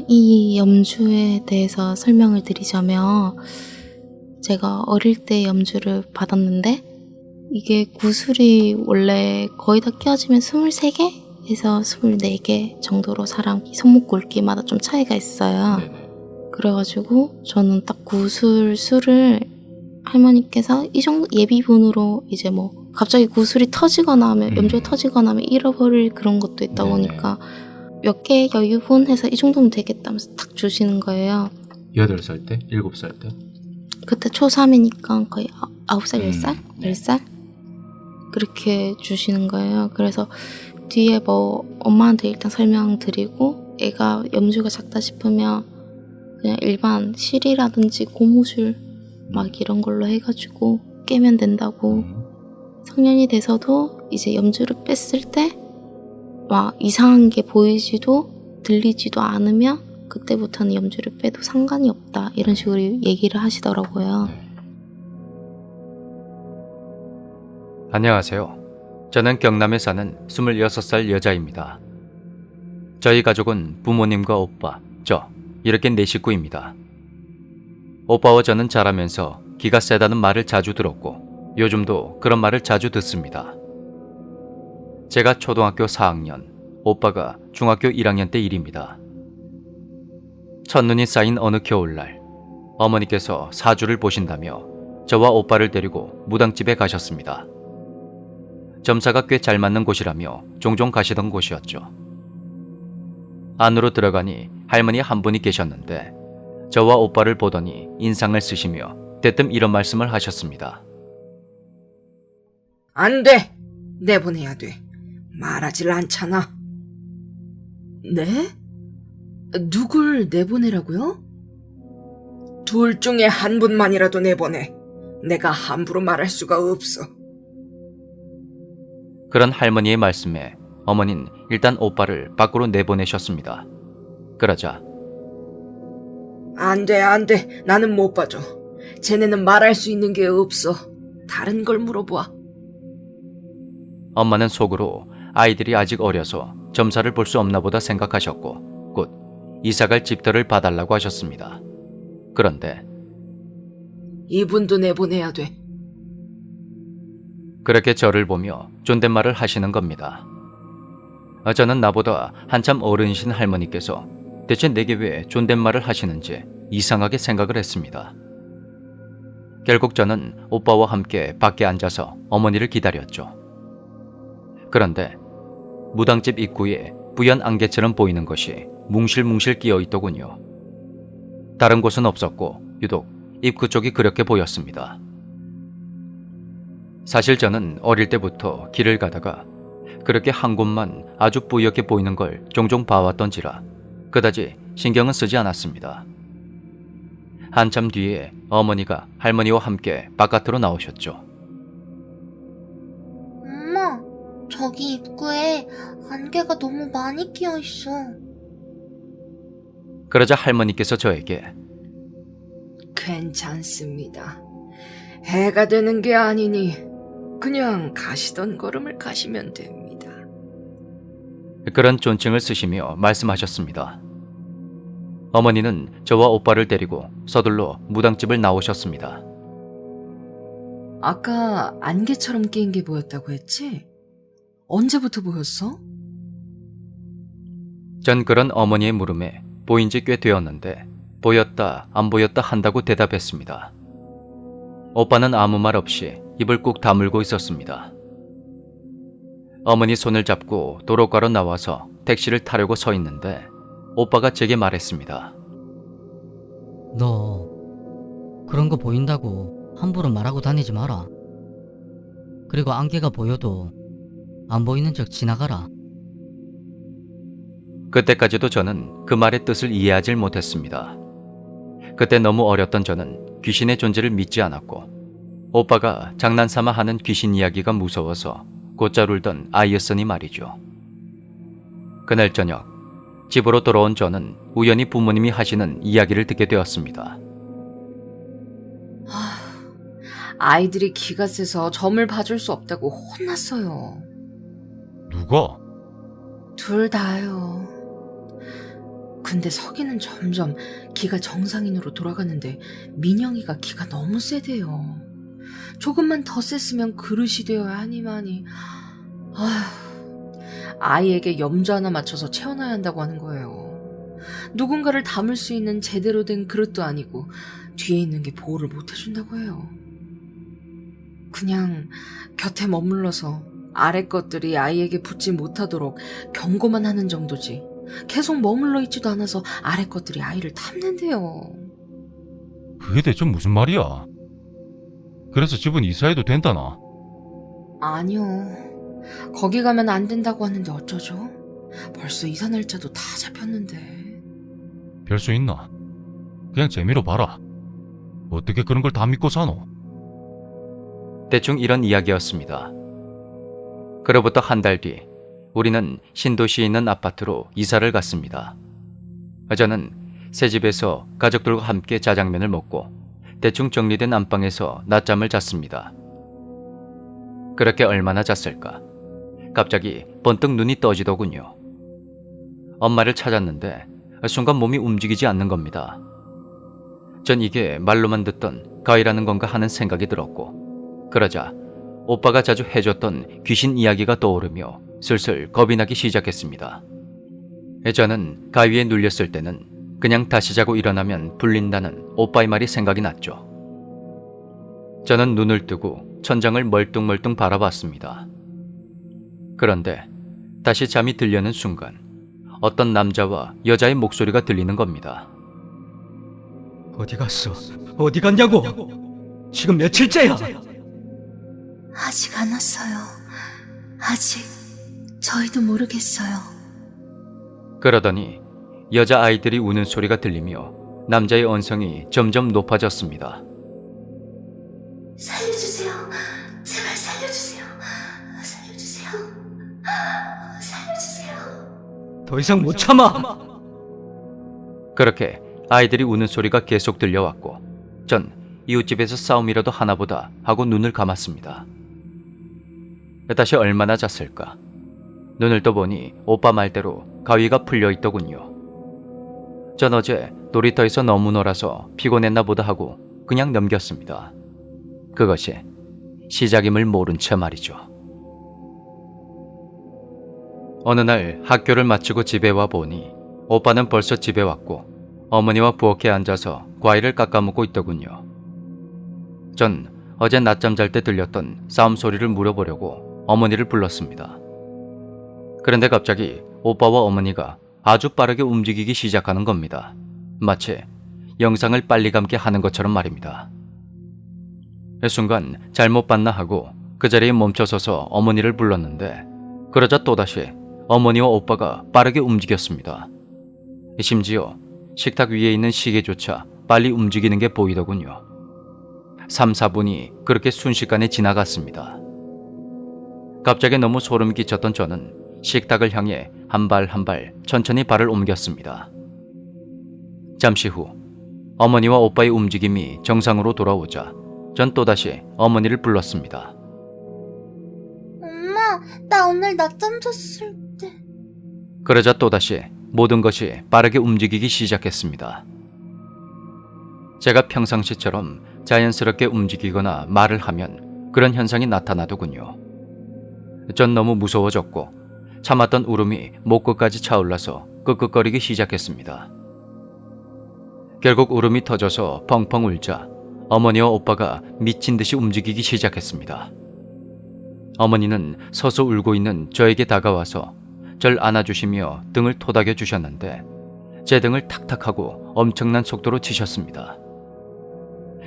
이 염주에 대해서 설명을 드리자면 제가 어릴 때 염주를 받았는데 이게 구슬이 원래 거의 다 끼워지면 23개에서 24개 정도로 사람 손목 굵기마다 좀 차이가 있어요. 네네. 그래가지고 저는 딱 구슬 수를 할머니께서 이 정도 예비분으로 이제 뭐 갑자기 구슬이 터지거나 하면 염주가 터지거나 하면 잃어버릴 그런 것도 있다 네네. 보니까 몇 개 여유분 해서 이 정도면 되겠다면서 딱 주시는 거예요. 8살 때? 7살 때? 그때 초3이니까 거의 9살, 10살? 네. 10살? 그렇게 주시는 거예요. 그래서 뒤에 뭐 엄마한테 일단 설명드리고 애가 염주가 작다 싶으면 그냥 일반 실이라든지 고무줄 막 이런 걸로 해가지고 깨면 된다고. 성년이 돼서도 이제 염주를 뺐을 때 막 이상한 게 보이지도 들리지도 않으면 그때부터는 염주를 빼도 상관이 없다 이런 식으로 얘기를 하시더라고요. 안녕하세요. 저는 경남에 사는 26살 여자입니다. 저희 가족은 부모님과 오빠, 저 이렇게 4식구입니다. 오빠와 저는 자라면서 기가 세다는 말을 자주 들었고 요즘도 그런 말을 자주 듣습니다. 제가 초등학교 4학년, 오빠가 중학교 1학년 때 일입니다. 첫눈이 쌓인 어느 겨울날, 어머니께서 사주를 보신다며 저와 오빠를 데리고 무당집에 가셨습니다. 점사가 꽤 잘 맞는 곳이라며 종종 가시던 곳이었죠. 안으로 들어가니 할머니 한 분이 계셨는데 저와 오빠를 보더니 인상을 쓰시며 대뜸 이런 말씀을 하셨습니다. 안 돼! 내보내야 돼. 말하질 않잖아. 네? 누굴 내보내라고요? 둘 중에 한 분만이라도 내보내. 내가 함부로 말할 수가 없어. 그런 할머니의 말씀에 어머니는 일단 오빠를 밖으로 내보내셨습니다. 그러자 안 돼, 안 돼. 나는 못 봐줘. 쟤네는 말할 수 있는 게 없어. 다른 걸 물어봐. 엄마는 속으로 아이들이 아직 어려서 점사를 볼 수 없나 보다 생각하셨고 곧 이사갈 집터를 봐달라고 하셨습니다. 그런데 이분도 내보내야 돼. 그렇게 저를 보며 존댓말을 하시는 겁니다. 저는 나보다 한참 어른이신 할머니께서 대체 내게 왜 존댓말을 하시는지 이상하게 생각을 했습니다. 결국 저는 오빠와 함께 밖에 앉아서 어머니를 기다렸죠. 그런데 무당집 입구에 부연 안개처럼 보이는 것이 뭉실뭉실 끼어 있더군요. 다른 곳은 없었고 유독 입구 쪽이 그렇게 보였습니다. 사실 저는 어릴 때부터 길을 가다가 그렇게 한 곳만 아주 뿌옇게 보이는 걸 종종 봐왔던지라 그다지 신경은 쓰지 않았습니다. 한참 뒤에 어머니가 할머니와 함께 바깥으로 나오셨죠. 엄마, 저기 입구에 안개가 너무 많이 끼어 있어. 그러자 할머니께서 저에게 괜찮습니다. 해가 되는 게 아니니 그냥 가시던 걸음을 가시면 됩니다. 그런 존칭을 쓰시며 말씀하셨습니다. 어머니는 저와 오빠를 데리고 서둘러 무당집을 나오셨습니다. 아까 안개처럼 끼인 게 보였다고 했지? 언제부터 보였어? 전 그런 어머니의 물음에 보인 지 꽤 되었는데 보였다 안 보였다 한다고 대답했습니다. 오빠는 아무 말 없이 입을 꾹 다물고 있었습니다. 어머니 손을 잡고 도로가로 나와서 택시를 타려고 서 있는데 오빠가 제게 말했습니다. 너 그런 거 보인다고 함부로 말하고 다니지 마라. 그리고 안개가 보여도 안 보이는 척 지나가라. 그때까지도 저는 그 말의 뜻을 이해하지 못했습니다. 그때 너무 어렸던 저는 귀신의 존재를 믿지 않았고 오빠가 장난삼아 하는 귀신 이야기가 무서워서 곧잘 울던 아이였으니 말이죠. 그날 저녁 집으로 돌아온 저는 우연히 부모님이 하시는 이야기를 듣게 되었습니다. 아이들이 기가 세서 점을 봐줄 수 없다고 혼났어요. 누가? 둘 다요. 근데 석이는 점점 기가 정상인으로 돌아가는데 민영이가 기가 너무 세대요. 조금만 더 셌으면 그릇이 되어야 하니만이. 아이에게 염주 하나 맞춰서 채워놔야 한다고 하는 거예요. 누군가를 담을 수 있는 제대로 된 그릇도 아니고 뒤에 있는 게 보호를 못 해준다고 해요. 그냥 곁에 머물러서 아래 것들이 아이에게 붙지 못하도록 경고만 하는 정도지 계속 머물러 있지도 않아서 아래 것들이 아이를 탐낸대요. 그게 대체 무슨 말이야? 그래서 집은 이사해도 된다나? 아니요. 거기 가면 안 된다고 하는데 어쩌죠? 벌써 이사 날짜도 다 잡혔는데. 별 수 있나? 그냥 재미로 봐라. 어떻게 그런 걸 다 믿고 사노? 대충 이런 이야기였습니다. 그로부터 한 달 뒤 우리는 신도시에 있는 아파트로 이사를 갔습니다. 저는 새 집에서 가족들과 함께 짜장면을 먹고 대충 정리된 안방에서 낮잠을 잤습니다. 그렇게 얼마나 잤을까? 갑자기 번뜩 눈이 떠지더군요. 엄마를 찾았는데 순간 몸이 움직이지 않는 겁니다. 전 이게 말로만 듣던 가위라는 건가 하는 생각이 들었고, 그러자 오빠가 자주 해줬던 귀신 이야기가 떠오르며 슬슬 겁이 나기 시작했습니다. 저는 가위에 눌렸을 때는 그냥 다시 자고 일어나면 불린다는 오빠의 말이 생각이 났죠. 저는 눈을 뜨고 천장을 멀뚱멀뚱 바라봤습니다. 그런데 다시 잠이 들려는 순간 어떤 남자와 여자의 목소리가 들리는 겁니다. 어디 갔어? 어디 갔냐고? 지금 며칠째야? 아직 안 왔어요. 아직 저희도 모르겠어요. 그러더니 여자아이들이 우는 소리가 들리며 남자의 언성이 점점 높아졌습니다. 살려주세요. 제발 살려주세요. 살려주세요. 살려주세요. 더 이상 못 참아! 그렇게 아이들이 우는 소리가 계속 들려왔고 전 이웃집에서 싸움이라도 하나보다 하고 눈을 감았습니다. 다시 얼마나 잤을까? 눈을 떠보니 오빠 말대로 가위가 풀려 있더군요. 전 어제 놀이터에서 너무 놀아서 피곤했나 보다 하고 그냥 넘겼습니다. 그것이 시작임을 모른 채 말이죠. 어느 날 학교를 마치고 집에 와 보니 오빠는 벌써 집에 왔고 어머니와 부엌에 앉아서 과일을 깎아 먹고 있더군요. 전 어제 낮잠 잘 때 들렸던 싸움 소리를 물어보려고 어머니를 불렀습니다. 그런데 갑자기 오빠와 어머니가 아주 빠르게 움직이기 시작하는 겁니다. 마치 영상을 빨리 감게 하는 것처럼 말입니다. 순간 잘못 봤나 하고 그 자리에 멈춰서서 어머니를 불렀는데 그러자 또다시 어머니와 오빠가 빠르게 움직였습니다. 심지어 식탁 위에 있는 시계조차 빨리 움직이는 게 보이더군요. 3, 4분이 그렇게 순식간에 지나갔습니다. 갑자기 너무 소름 끼쳤던 저는 식탁을 향해 한 발 한 발 천천히 발을 옮겼습니다. 잠시 후 어머니와 오빠의 움직임이 정상으로 돌아오자 전 또다시 어머니를 불렀습니다. 엄마, 나 오늘 낮잠 잤을 때. 그러자 또다시 모든 것이 빠르게 움직이기 시작했습니다. 제가 평상시처럼 자연스럽게 움직이거나 말을 하면 그런 현상이 나타나더군요. 전 너무 무서워졌고 참았던 울음이 목끝까지 차올라서 끄끄거리기 시작했습니다. 결국 울음이 터져서 펑펑 울자 어머니와 오빠가 미친 듯이 움직이기 시작했습니다. 어머니는 서서 울고 있는 저에게 다가와서 절 안아주시며 등을 토닥여 주셨는데 제 등을 탁탁하고 엄청난 속도로 치셨습니다.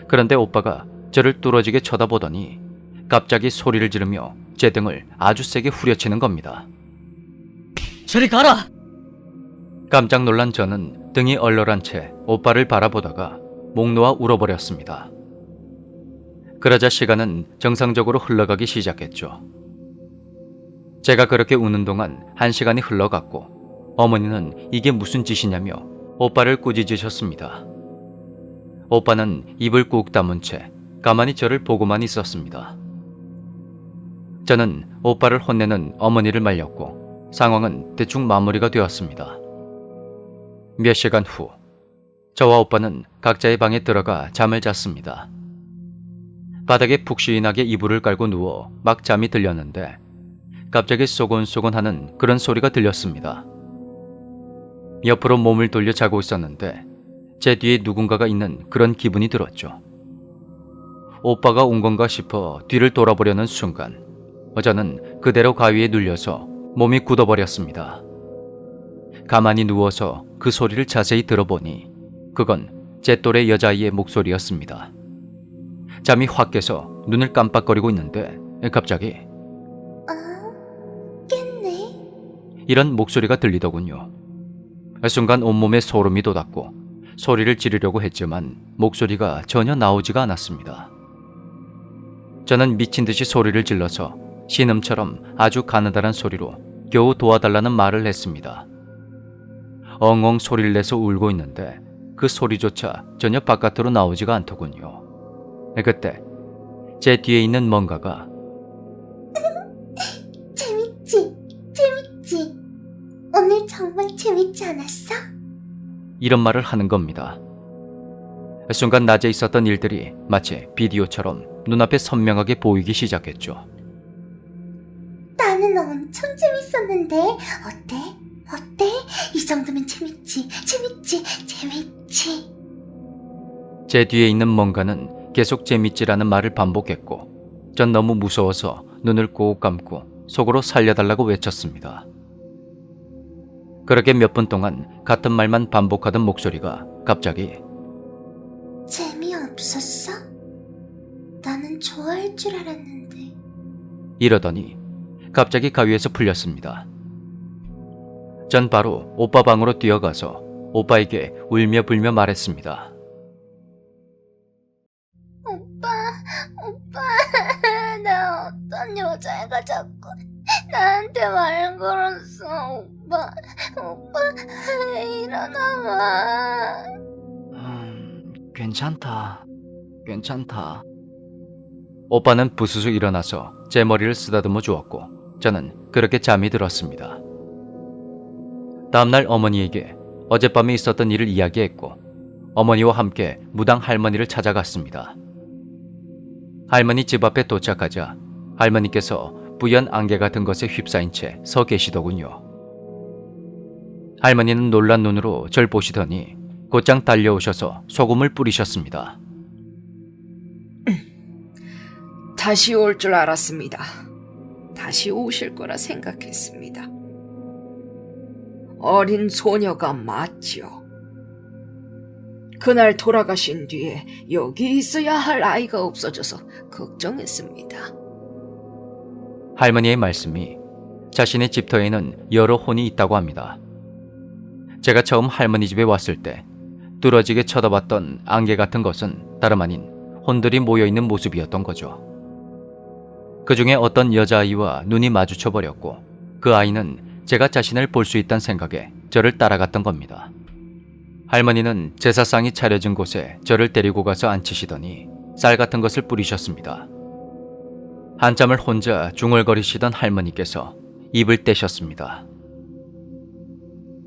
그런데 오빠가 저를 뚫어지게 쳐다보더니 갑자기 소리를 지르며 제 등을 아주 세게 후려치는 겁니다. 저리 가라! 깜짝 놀란 저는 등이 얼얼한 채 오빠를 바라보다가 목 놓아 울어버렸습니다. 그러자 시간은 정상적으로 흘러가기 시작했죠. 제가 그렇게 우는 동안 1시간이 흘러갔고 어머니는 이게 무슨 짓이냐며 오빠를 꾸짖으셨습니다. 오빠는 입을 꾹 다문 채 가만히 저를 보고만 있었습니다. 저는 오빠를 혼내는 어머니를 말렸고 상황은 대충 마무리가 되었습니다. 몇 시간 후 저와 오빠는 각자의 방에 들어가 잠을 잤습니다. 바닥에 푹신하게 이불을 깔고 누워 막 잠이 들렸는데 갑자기 쏘곤쏘곤하는 그런 소리가 들렸습니다. 옆으로 몸을 돌려 자고 있었는데 제 뒤에 누군가가 있는 그런 기분이 들었죠. 오빠가 온 건가 싶어 뒤를 돌아보려는 순간 저는 그대로 가위에 눌려서 몸이 굳어버렸습니다. 가만히 누워서 그 소리를 자세히 들어보니 그건 제 또래 여자아이의 목소리였습니다. 잠이 확 깨서 눈을 깜빡거리고 있는데 갑자기 깼네. 이런 목소리가 들리더군요. 순간 온몸에 소름이 돋았고 소리를 지르려고 했지만 목소리가 전혀 나오지가 않았습니다. 저는 미친 듯이 소리를 질러서 신음처럼 아주 가느다란 소리로 겨우 도와달라는 말을 했습니다. 엉엉 소리를 내서 울고 있는데 그 소리조차 전혀 바깥으로 나오지가 않더군요. 그때 제 뒤에 있는 뭔가가 재밌지? 재밌지? 오늘 정말 재밌지 않았어? 이런 말을 하는 겁니다. 순간 낮에 있었던 일들이 마치 비디오처럼 눈앞에 선명하게 보이기 시작했죠. 나는 엄청 재밌었는데 어때? 어때? 이 정도면 재밌지? 재밌지? 재밌지? 제 뒤에 있는 뭔가는 계속 재밌지라는 말을 반복했고 전 너무 무서워서 눈을 꼭 감고 속으로 살려달라고 외쳤습니다. 그렇게 몇 분 동안 같은 말만 반복하던 목소리가 갑자기 재미없었어? 나는 좋아할 줄 알았는데. 이러더니 갑자기 가위에서 풀렸습니다. 전 바로 오빠 방으로 뛰어가서 오빠에게 울며 불며 말했습니다. 오빠, 나 어떤 여자애가 자꾸 나한테 말 걸었어. 오빠, 일어나봐. 괜찮다. 오빠는 부스스 일어나서 제 머리를 쓰다듬어 주었고 저는 그렇게 잠이 들었습니다. 다음날 어머니에게 어젯밤에 있었던 일을 이야기했고 어머니와 함께 무당 할머니를 찾아갔습니다. 할머니 집 앞에 도착하자 할머니께서 부연 안개 같은 것에 휩싸인 채 서 계시더군요. 할머니는 놀란 눈으로 절 보시더니 곧장 달려오셔서 소금을 뿌리셨습니다. 다시 올 줄 알았습니다. 다시 오실 거라 생각했습니다. 어린 소녀가 맞지요. 그날 돌아가신 뒤에 여기 있어야 할 아이가 없어져서 걱정했습니다. 할머니의 말씀이 자신의 집터에는 여러 혼이 있다고 합니다. 제가 처음 할머니 집에 왔을 때 뚫어지게 쳐다봤던 안개 같은 것은 다름 아닌 혼들이 모여있는 모습이었던 거죠. 그 중에 어떤 여자아이와 눈이 마주쳐버렸고 그 아이는 제가 자신을 볼 수 있다는 생각에 저를 따라갔던 겁니다. 할머니는 제사상이 차려진 곳에 저를 데리고 가서 앉히시더니 쌀 같은 것을 뿌리셨습니다. 한참을 혼자 중얼거리시던 할머니께서 입을 떼셨습니다.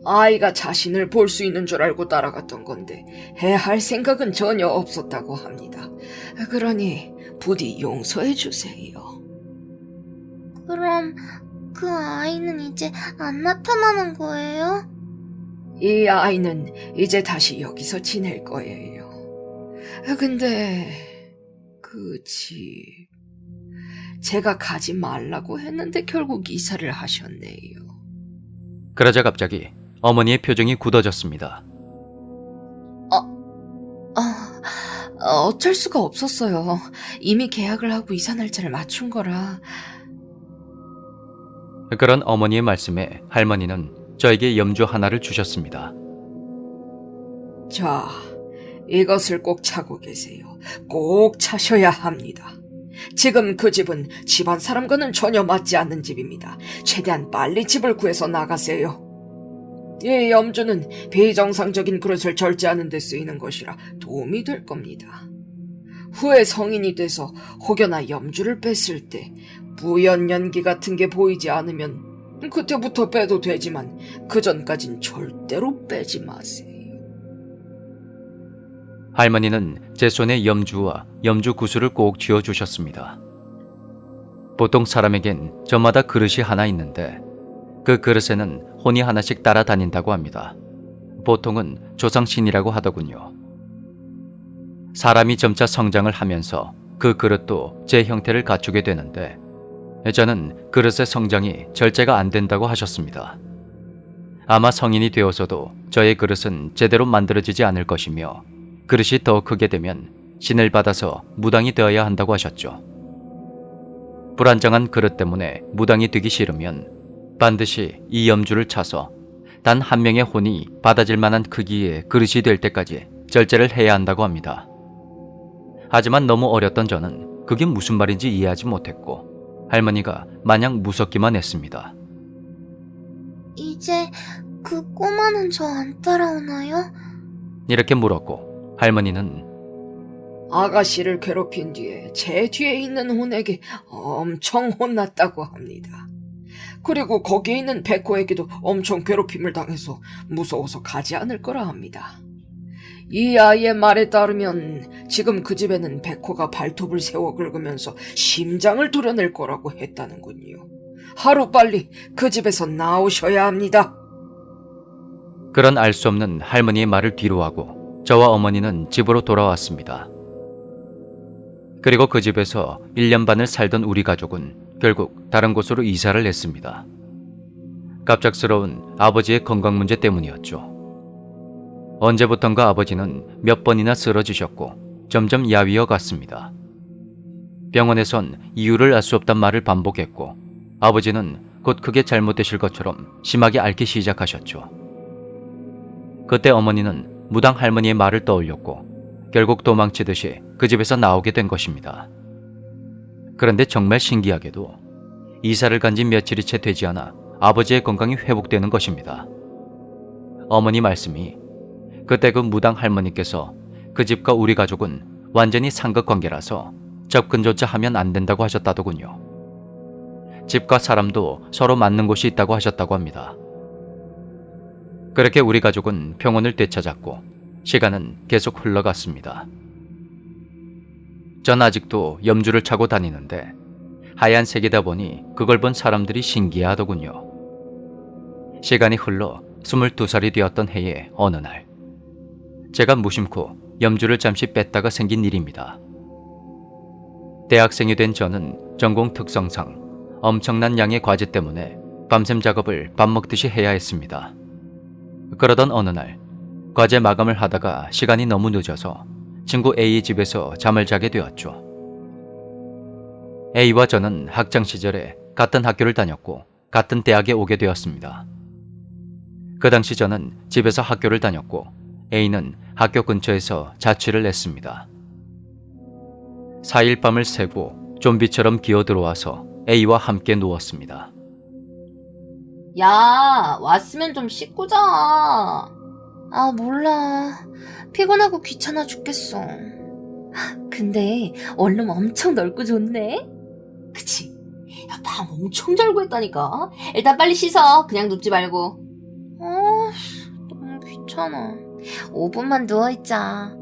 아이가 자신을 볼 수 있는 줄 알고 따라갔던 건데 해할 생각은 전혀 없었다고 합니다. 그러니 부디 용서해 주세요. 그럼 그 아이는 이제 안 나타나는 거예요? 이 아이는 이제 다시 여기서 지낼 거예요. 근데 그 집 제가 가지 말라고 했는데 결국 이사를 하셨네요. 그러자 갑자기 어머니의 표정이 굳어졌습니다. 어쩔 수가 없었어요. 이미 계약을 하고 이사 날짜를 맞춘 거라. 그런 어머니의 말씀에 할머니는 저에게 염주 하나를 주셨습니다. 자, 이것을 꼭 차고 계세요. 꼭 차셔야 합니다. 지금 그 집은 집안 사람과는 전혀 맞지 않는 집입니다. 최대한 빨리 집을 구해서 나가세요. 이 염주는 비정상적인 그릇을 절제하는 데 쓰이는 것이라 도움이 될 겁니다. 후에 성인이 돼서 혹여나 염주를 뺐을 때 부연 연기 같은 게 보이지 않으면 그때부터 빼도 되지만 그 전까진 절대로 빼지 마세요. 할머니는 제 손에 염주와 염주 구슬을 꼭 쥐어주셨습니다. 보통 사람에겐 저마다 그릇이 하나 있는데 그 그릇에는 혼이 하나씩 따라다닌다고 합니다. 보통은 조상신이라고 하더군요. 사람이 점차 성장을 하면서 그 그릇도 제 형태를 갖추게 되는데 저는 그릇의 성장이 절제가 안 된다고 하셨습니다. 아마 성인이 되어서도 저의 그릇은 제대로 만들어지지 않을 것이며 그릇이 더 크게 되면 신을 받아서 무당이 되어야 한다고 하셨죠. 불안정한 그릇 때문에 무당이 되기 싫으면 반드시 이 염주를 차서 단 한 명의 혼이 받아질 만한 크기의 그릇이 될 때까지 절제를 해야 한다고 합니다. 하지만 너무 어렸던 저는 그게 무슨 말인지 이해하지 못했고 할머니가 마냥 무섭기만 했습니다. 이제 그 꼬마는 저 안 따라오나요? 이렇게 물었고 할머니는 아가씨를 괴롭힌 뒤에 제 뒤에 있는 혼에게 엄청 혼났다고 합니다. 그리고 거기에 있는 백호에게도 엄청 괴롭힘을 당해서 무서워서 가지 않을 거라 합니다. 이 아이의 말에 따르면 지금 그 집에는 백호가 발톱을 세워 긁으면서 심장을 도려낼 거라고 했다는군요. 하루빨리 그 집에서 나오셔야 합니다. 그런 알 수 없는 할머니의 말을 뒤로하고 저와 어머니는 집으로 돌아왔습니다. 그리고 그 집에서 1년 반을 살던 우리 가족은 결국 다른 곳으로 이사를 했습니다. 갑작스러운 아버지의 건강 문제 때문이었죠. 언제부턴가 아버지는 몇 번이나 쓰러지셨고 점점 야위어 갔습니다. 병원에선 이유를 알 수 없단 말을 반복했고 아버지는 곧 크게 잘못되실 것처럼 심하게 앓기 시작하셨죠. 그때 어머니는 무당 할머니의 말을 떠올렸고 결국 도망치듯이 그 집에서 나오게 된 것입니다. 그런데 정말 신기하게도 이사를 간 지 며칠이 채 되지 않아 아버지의 건강이 회복되는 것입니다. 어머니 말씀이 그때 그 무당 할머니께서 그 집과 우리 가족은 완전히 상극관계라서 접근조차 하면 안 된다고 하셨다더군요. 집과 사람도 서로 맞는 곳이 있다고 하셨다고 합니다. 그렇게 우리 가족은 평온을 되찾았고 시간은 계속 흘러갔습니다. 전 아직도 염주를 차고 다니는데 하얀 색이다 보니 그걸 본 사람들이 신기해하더군요. 시간이 흘러 22살이 되었던 해의 어느 날 제가 무심코 염주를 잠시 뺐다가 생긴 일입니다. 대학생이 된 저는 전공 특성상 엄청난 양의 과제 때문에 밤샘 작업을 밥 먹듯이 해야 했습니다. 그러던 어느 날 과제 마감을 하다가 시간이 너무 늦어서 친구 A 집에서 잠을 자게 되었죠. A와 저는 학창 시절에 같은 학교를 다녔고 같은 대학에 오게 되었습니다. 그 당시 저는 집에서 학교를 다녔고 A는 학교 근처에서 자취를 했습니다. 4일 밤을 새고 좀비처럼 기어들어와서 A와 함께 누웠습니다. 야, 왔으면 좀 씻고 자. 아, 몰라. 피곤하고 귀찮아 죽겠어. 근데 원룸 엄청 넓고 좋네. 그치? 야, 방 엄청 잘 구했다니까. 일단 빨리 씻어. 그냥 눕지 말고. 아, 너무 귀찮아. 5분만 누워있자.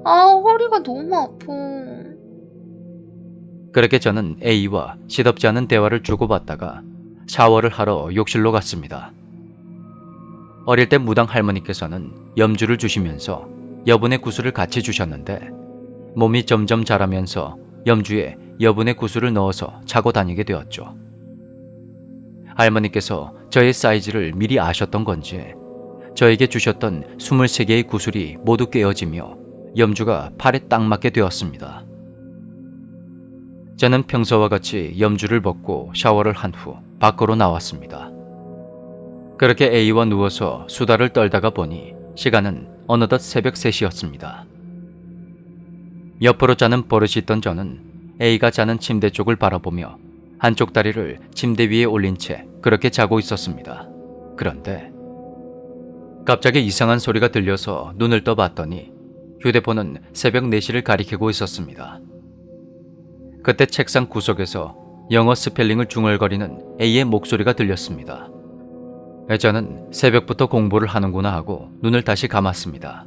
아, 허리가 너무 아파. 그렇게 저는 A와 시덥지 않은 대화를 주고받다가 샤워를 하러 욕실로 갔습니다. 어릴 때 무당 할머니께서는 염주를 주시면서 여분의 구슬을 같이 주셨는데 몸이 점점 자라면서 염주에 여분의 구슬을 넣어서 차고 다니게 되었죠. 할머니께서 저의 사이즈를 미리 아셨던 건지 저에게 주셨던 23개의 구슬이 모두 깨어지며 염주가 팔에 딱 맞게 되었습니다. 저는 평소와 같이 염주를 벗고 샤워를 한 후 밖으로 나왔습니다. 그렇게 A와 누워서 수다를 떨다가 보니 시간은 어느덧 새벽 3시였습니다. 옆으로 자는 버릇이 있던 저는 A가 자는 침대 쪽을 바라보며 한쪽 다리를 침대 위에 올린 채 그렇게 자고 있었습니다. 그런데 갑자기 이상한 소리가 들려서 눈을 떠봤더니 휴대폰은 새벽 4시를 가리키고 있었습니다. 그때 책상 구석에서 영어 스펠링을 중얼거리는 A의 목소리가 들렸습니다. 저는 새벽부터 공부를 하는구나 하고 눈을 다시 감았습니다.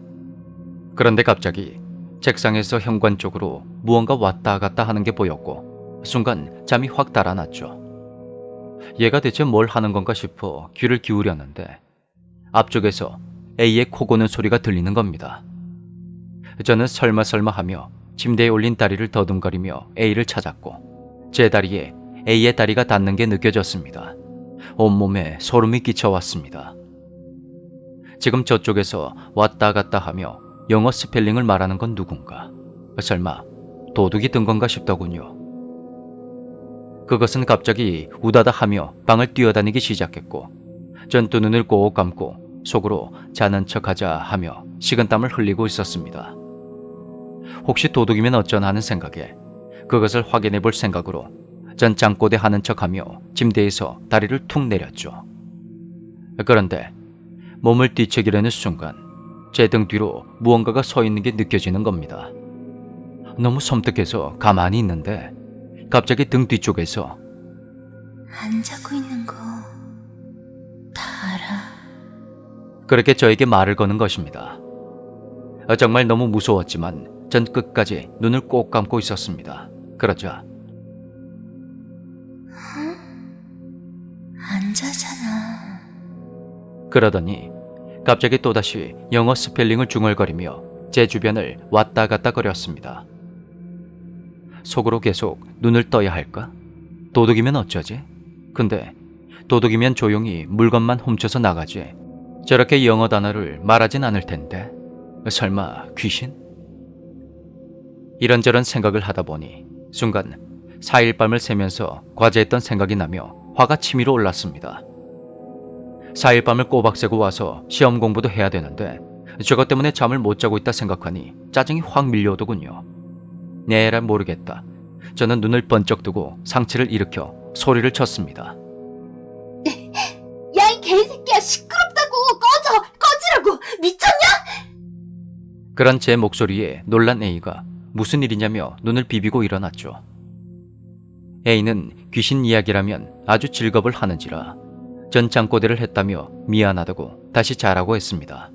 그런데 갑자기 책상에서 현관 쪽으로 무언가 왔다 갔다 하는 게 보였고 순간 잠이 확 달아났죠. 얘가 대체 뭘 하는 건가 싶어 귀를 기울였는데 앞쪽에서 A의 코 고는 소리가 들리는 겁니다. 저는 설마 하며 침대에 올린 다리를 더듬거리며 A를 찾았고 제 다리에 A의 다리가 닿는 게 느껴졌습니다. 온몸에 소름이 끼쳐왔습니다. 지금 저쪽에서 왔다 갔다 하며 영어 스펠링을 말하는 건 누군가? 설마 도둑이 든 건가 싶더군요. 그것은 갑자기 우다다 하며 방을 뛰어다니기 시작했고 전 두 눈을 꼭 감고 속으로 자는 척하자 하며 식은땀을 흘리고 있었습니다. 혹시 도둑이면 어쩌나 하는 생각에 그것을 확인해 볼 생각으로 전 잠꼬대 하는 척하며 침대에서 다리를 툭 내렸죠. 그런데 몸을 뒤척이려는 순간 제 등 뒤로 무언가가 서 있는 게 느껴지는 겁니다. 너무 섬뜩해서 가만히 있는데 갑자기 등 뒤쪽에서 안 자고 있는 거 다 알아. 그렇게 저에게 말을 거는 것입니다. 정말 너무 무서웠지만 전 끝까지 눈을 꼭 감고 있었습니다. 그러자 안 자잖아. 그러더니 갑자기 또다시 영어 스펠링을 중얼거리며 제 주변을 왔다 갔다 거렸습니다. 속으로 계속 눈을 떠야 할까? 도둑이면 어쩌지? 근데 도둑이면 조용히 물건만 훔쳐서 나가지 저렇게 영어 단어를 말하진 않을 텐데 설마 귀신? 이런저런 생각을 하다 보니 순간 4일 밤을 새면서 과제했던 생각이 나며 화가 치밀어 올랐습니다. 4일 밤을 꼬박 새고 와서 시험 공부도 해야 되는데 저것 때문에 잠을 못 자고 있다 생각하니 짜증이 확 밀려오더군요. 에라 모르겠다. 저는 눈을 번쩍 뜨고 상체를 일으켜 소리를 쳤습니다. 야, 이 개새끼야, 시끄럽다고! 꺼지라고! 미쳤냐? 그런 제 목소리에 놀란 A가 무슨 일이냐며 눈을 비비고 일어났죠. A는 귀신 이야기라면 아주 즐겁을 하는지라 전 잠꼬대를 했다며 미안하다고 다시 자라고 했습니다.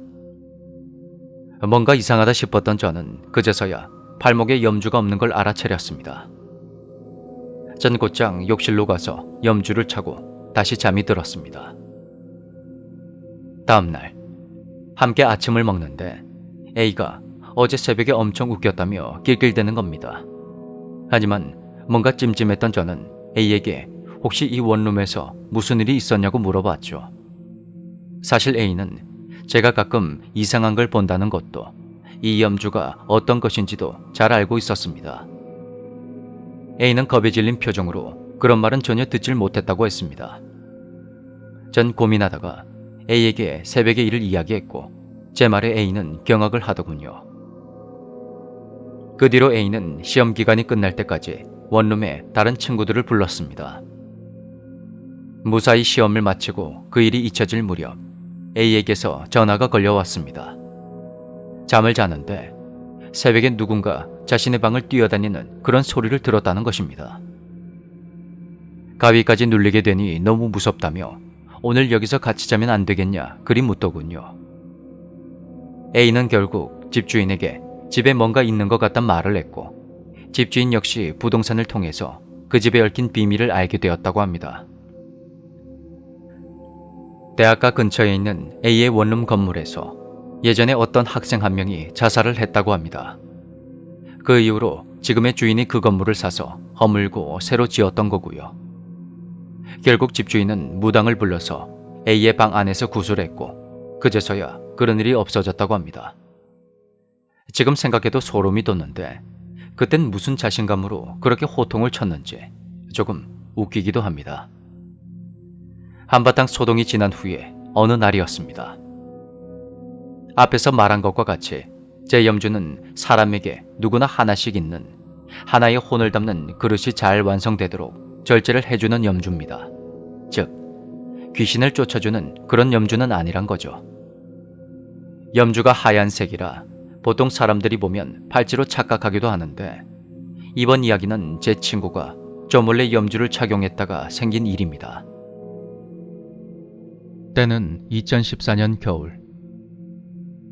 뭔가 이상하다 싶었던 저는 그제서야 발목에 염주가 없는 걸 알아차렸습니다. 전 곧장 욕실로 가서 염주를 차고 다시 잠이 들었습니다. 다음날 함께 아침을 먹는데 A가 어제 새벽에 엄청 웃겼다며 낄낄대는 겁니다. 하지만 뭔가 찜찜했던 저는 A에게 혹시 이 원룸에서 무슨 일이 있었냐고 물어봤죠. 사실 A는 제가 가끔 이상한 걸 본다는 것도 이 염주가 어떤 것인지도 잘 알고 있었습니다. A는 겁에 질린 표정으로 그런 말은 전혀 듣질 못했다고 했습니다. 전 고민하다가 A에게 새벽의 일을 이야기했고 제 말에 A는 경악을 하더군요. 그 뒤로 A는 시험 기간이 끝날 때까지 원룸에 다른 친구들을 불렀습니다. 무사히 시험을 마치고 그 일이 잊혀질 무렵 A에게서 전화가 걸려왔습니다. 잠을 자는데 새벽에 누군가 자신의 방을 뛰어다니는 그런 소리를 들었다는 것입니다. 가위까지 눌리게 되니 너무 무섭다며 오늘 여기서 같이 자면 안 되겠냐 그리 묻더군요. A는 결국 집주인에게 집에 뭔가 있는 것 같단 말을 했고 집주인 역시 부동산을 통해서 그 집에 얽힌 비밀을 알게 되었다고 합니다. 대학가 근처에 있는 A의 원룸 건물에서 예전에 어떤 학생 한 명이 자살을 했다고 합니다. 그 이후로 지금의 주인이 그 건물을 사서 허물고 새로 지었던 거고요. 결국 집주인은 무당을 불러서 A의 방 안에서 구술했고 그제서야 그런 일이 없어졌다고 합니다. 지금 생각해도 소름이 돋는데 그땐 무슨 자신감으로 그렇게 호통을 쳤는지 조금 웃기기도 합니다. 한바탕 소동이 지난 후에 어느 날이었습니다. 앞에서 말한 것과 같이 제 염주는 사람에게 누구나 하나씩 있는 하나의 혼을 담는 그릇이 잘 완성되도록 절제를 해주는 염주입니다. 즉, 귀신을 쫓아주는 그런 염주는 아니란 거죠. 염주가 하얀색이라 보통 사람들이 보면 팔찌로 착각하기도 하는데 이번 이야기는 제 친구가 저 몰래 염주를 착용했다가 생긴 일입니다. 때는 2014년 겨울.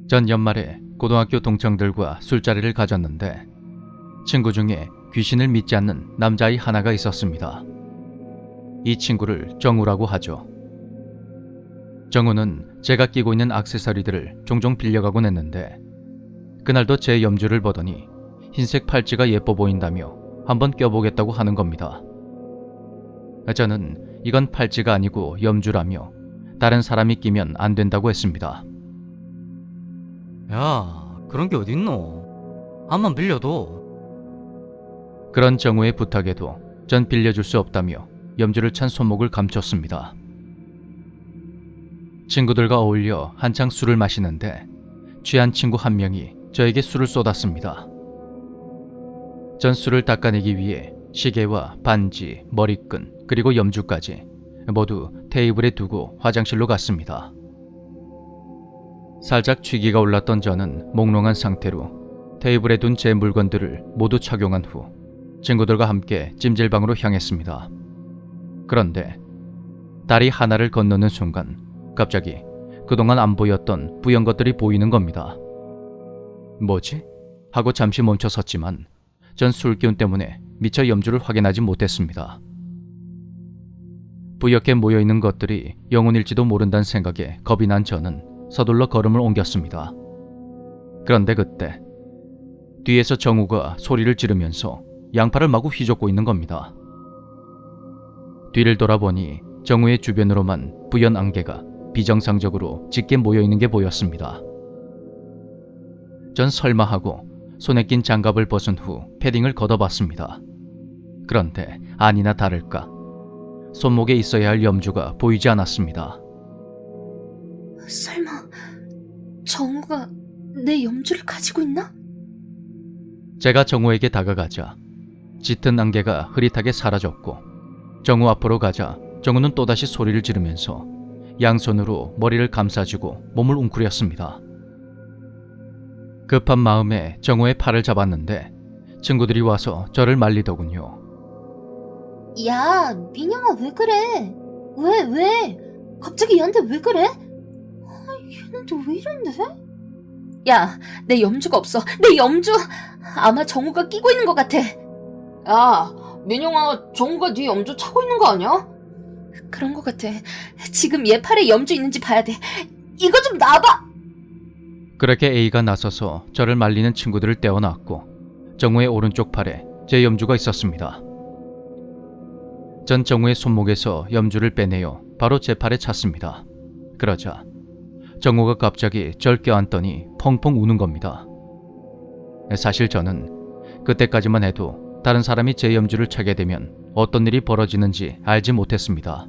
전 연말에 고등학교 동창들과 술자리를 가졌는데 친구 중에 귀신을 믿지 않는 남자아이 하나가 있었습니다. 이 친구를 정우라고 하죠. 정우는 제가 끼고 있는 액세서리들을 종종 빌려가곤 했는데 그날도 제 염주를 보더니 흰색 팔찌가 예뻐 보인다며 한번 껴보겠다고 하는 겁니다. 저는 이건 팔찌가 아니고 염주라며 다른 사람이 끼면 안 된다고 했습니다. 야, 그런 게 어딨노? 한번 빌려도. 그런 정우의 부탁에도 전 빌려줄 수 없다며 염주를 찬 손목을 감췄습니다. 친구들과 어울려 한창 술을 마시는데 취한 친구 한 명이 저에게 술을 쏟았습니다. 전 술을 닦아내기 위해 시계와 반지, 머리끈, 그리고 염주까지 모두 테이블에 두고 화장실로 갔습니다. 살짝 취기가 올랐던 저는 몽롱한 상태로 테이블에 둔 제 물건들을 모두 착용한 후 친구들과 함께 찜질방으로 향했습니다. 그런데 다리 하나를 건너는 순간 갑자기 그동안 안 보였던 뿌연 것들이 보이는 겁니다. 뭐지? 하고 잠시 멈춰섰지만 전 술기운 때문에 미처 염주를 확인하지 못했습니다. 뿌옇게 모여있는 것들이 영혼일지도 모른다는 생각에 겁이 난 저는 서둘러 걸음을 옮겼습니다. 그런데 그때 뒤에서 정우가 소리를 지르면서 양팔을 마구 휘젓고 있는 겁니다. 뒤를 돌아보니 정우의 주변으로만 뿌연 안개가 비정상적으로 짙게 모여있는 게 보였습니다. 전 설마 하고 손에 낀 장갑을 벗은 후 패딩을 걷어봤습니다. 그런데 아니나 다를까 손목에 있어야 할 염주가 보이지 않았습니다. 설마 정우가 내 염주를 가지고 있나? 제가 정우에게 다가가자 짙은 안개가 흐릿하게 사라졌고 정우 앞으로 가자 정우는 또다시 소리를 지르면서 양손으로 머리를 감싸주고 몸을 웅크렸습니다. 급한 마음에 정우의 팔을 잡았는데 친구들이 와서 저를 말리더군요. 야, 민영아, 왜 그래? 왜? 갑자기 얘한테 왜 그래? 얘는 또 왜 이런데? 야, 내 염주가 없어. 내 염주! 아마 정우가 끼고 있는 것 같아. 야, 민영아, 정우가 네 염주 차고 있는 거 아니야? 그런 것 같아. 지금 얘 팔에 염주 있는지 봐야 돼. 이거 좀 놔봐! 그렇게 A가 나서서 저를 말리는 친구들을 떼어놨고 정우의 오른쪽 팔에 제 염주가 있었습니다. 전 정우의 손목에서 염주를 빼내어 바로 제 팔에 찼습니다. 그러자 정우가 갑자기 절 껴안더니 펑펑 우는 겁니다. 사실 저는 그때까지만 해도 다른 사람이 제 염주를 차게 되면 어떤 일이 벌어지는지 알지 못했습니다.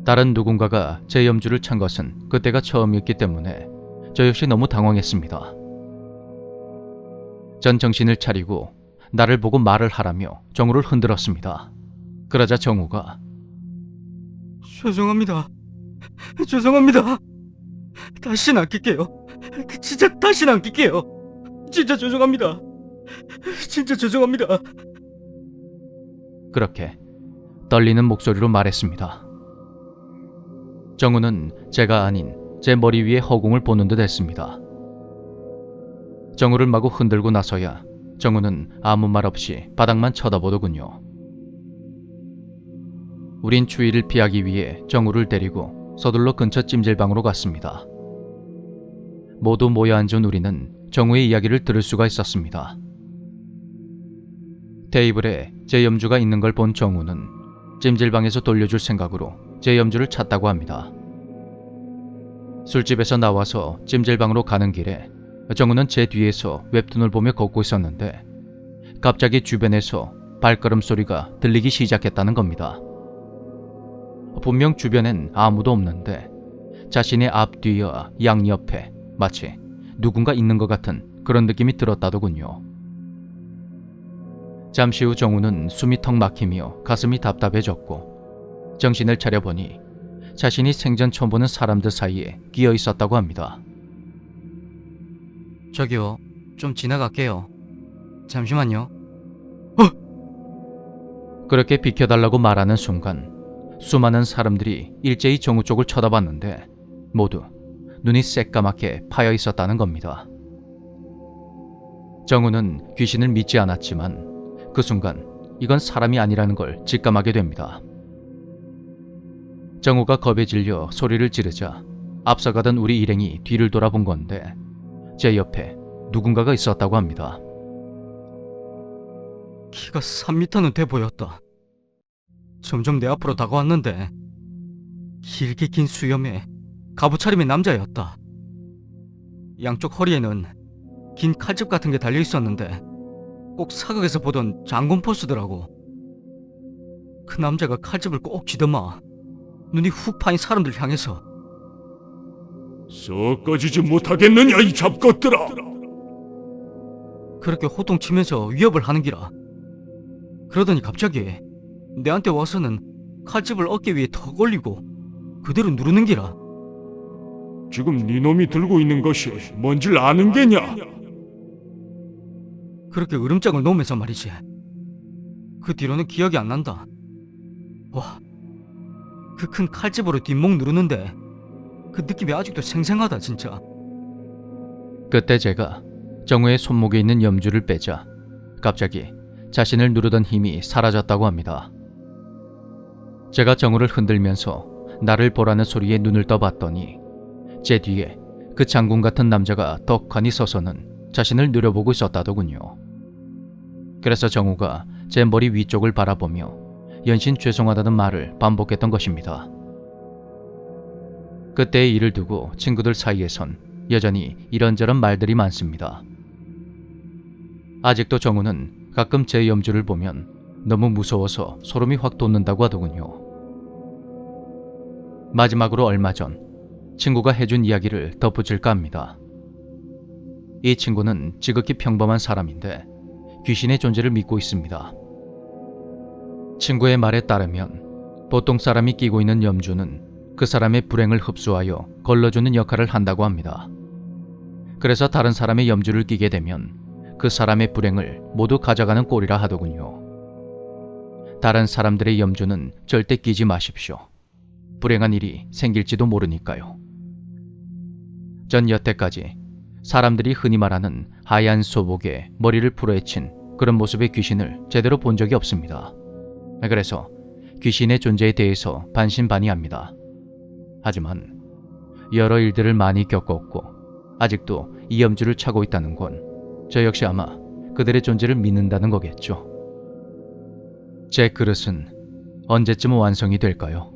다른 누군가가 제 염주를 찬 것은 그때가 처음이었기 때문에 저 역시 너무 당황했습니다. 전 정신을 차리고 나를 보고 말을 하라며 정우를 흔들었습니다. 그러자 정우가 죄송합니다. 다시는 안 낄게요. 진짜 다시는 안 낄게요. 진짜 죄송합니다. 그렇게 떨리는 목소리로 말했습니다. 정우는 제가 아닌 제 머리 위에 허공을 보는 듯 했습니다. 정우를 마구 흔들고 나서야 정우는 아무 말 없이 바닥만 쳐다보더군요. 우린 추위를 피하기 위해 정우를 데리고 서둘러 근처 찜질방으로 갔습니다. 모두 모여 앉은 우리는 정우의 이야기를 들을 수가 있었습니다. 테이블에 제 염주가 있는 걸 본 정우는 찜질방에서 돌려줄 생각으로 제 염주를 찾다고 합니다. 술집에서 나와서 찜질방으로 가는 길에 정우는 제 뒤에서 웹툰을 보며 걷고 있었는데 갑자기 주변에서 발걸음 소리가 들리기 시작했다는 겁니다. 분명 주변엔 아무도 없는데 자신의 앞뒤와 양옆에 마치 누군가 있는 것 같은 그런 느낌이 들었다더군요. 잠시 후 정우는 숨이 턱 막히며 가슴이 답답해졌고 정신을 차려보니 자신이 생전 처음 보는 사람들 사이에 끼어 있었다고 합니다. 저기요, 좀 지나갈게요. 잠시만요. 그렇게 비켜달라고 말하는 순간 수많은 사람들이 일제히 정우 쪽을 쳐다봤는데 모두 눈이 새까맣게 파여 있었다는 겁니다. 정우는 귀신을 믿지 않았지만 그 순간 이건 사람이 아니라는 걸 직감하게 됩니다. 정우가 겁에 질려 소리를 지르자 앞서가던 우리 일행이 뒤를 돌아본 건데 제 옆에 누군가가 있었다고 합니다. 키가 3m는 돼 보였다. 점점 내 앞으로 다가왔는데 길게 긴 수염에 갑옷 차림의 남자였다. 양쪽 허리에는 긴 칼집 같은 게 달려 있었는데 꼭 사극에서 보던 장군 포스더라고. 그 남자가 칼집을 꼭 쥐더마 눈이 훅 파인 사람들 향해서 썩 꺼지지 못하겠느냐 이 잡것들아. 그렇게 호통치면서 위협을 하는 기라. 그러더니 갑자기 내한테 와서는 칼집을 어깨 위에 턱 올리고 그대로 누르는 기라. 지금 네 놈이 들고 있는 것이 뭔지를 아는 게냐? 그렇게 으름장을 놓으면서 말이지. 그 뒤로는 기억이 안 난다. 와, 그 큰 칼집으로 뒷목 누르는데 그 느낌이 아직도 생생하다 진짜. 그때 제가 정우의 손목에 있는 염주를 빼자 갑자기 자신을 누르던 힘이 사라졌다고 합니다. 제가 정우를 흔들면서 나를 보라는 소리에 눈을 떠봤더니 제 뒤에 그 장군 같은 남자가 덕하니 서서는 자신을 노려보고 있었다더군요. 그래서 정우가 제 머리 위쪽을 바라보며 연신 죄송하다는 말을 반복했던 것입니다. 그때의 일을 두고 친구들 사이에선 여전히 이런저런 말들이 많습니다. 아직도 정우는 가끔 제 염주를 보면 너무 무서워서 소름이 확 돋는다고 하더군요. 마지막으로 얼마 전 친구가 해준 이야기를 덧붙일까 합니다. 이 친구는 지극히 평범한 사람인데 귀신의 존재를 믿고 있습니다. 친구의 말에 따르면 보통 사람이 끼고 있는 염주는 그 사람의 불행을 흡수하여 걸러주는 역할을 한다고 합니다. 그래서 다른 사람의 염주를 끼게 되면 그 사람의 불행을 모두 가져가는 꼴이라 하더군요. 다른 사람들의 염주는 절대 끼지 마십시오. 불행한 일이 생길지도 모르니까요. 전 여태까지 사람들이 흔히 말하는 하얀 소복에 머리를 풀어헤친 그런 모습의 귀신을 제대로 본 적이 없습니다. 그래서 귀신의 존재에 대해서 반신반의합니다. 하지만 여러 일들을 많이 겪었고 아직도 이 염주를 차고 있다는 건 저 역시 아마 그들의 존재를 믿는다는 거겠죠. 제 그릇은 언제쯤 완성이 될까요?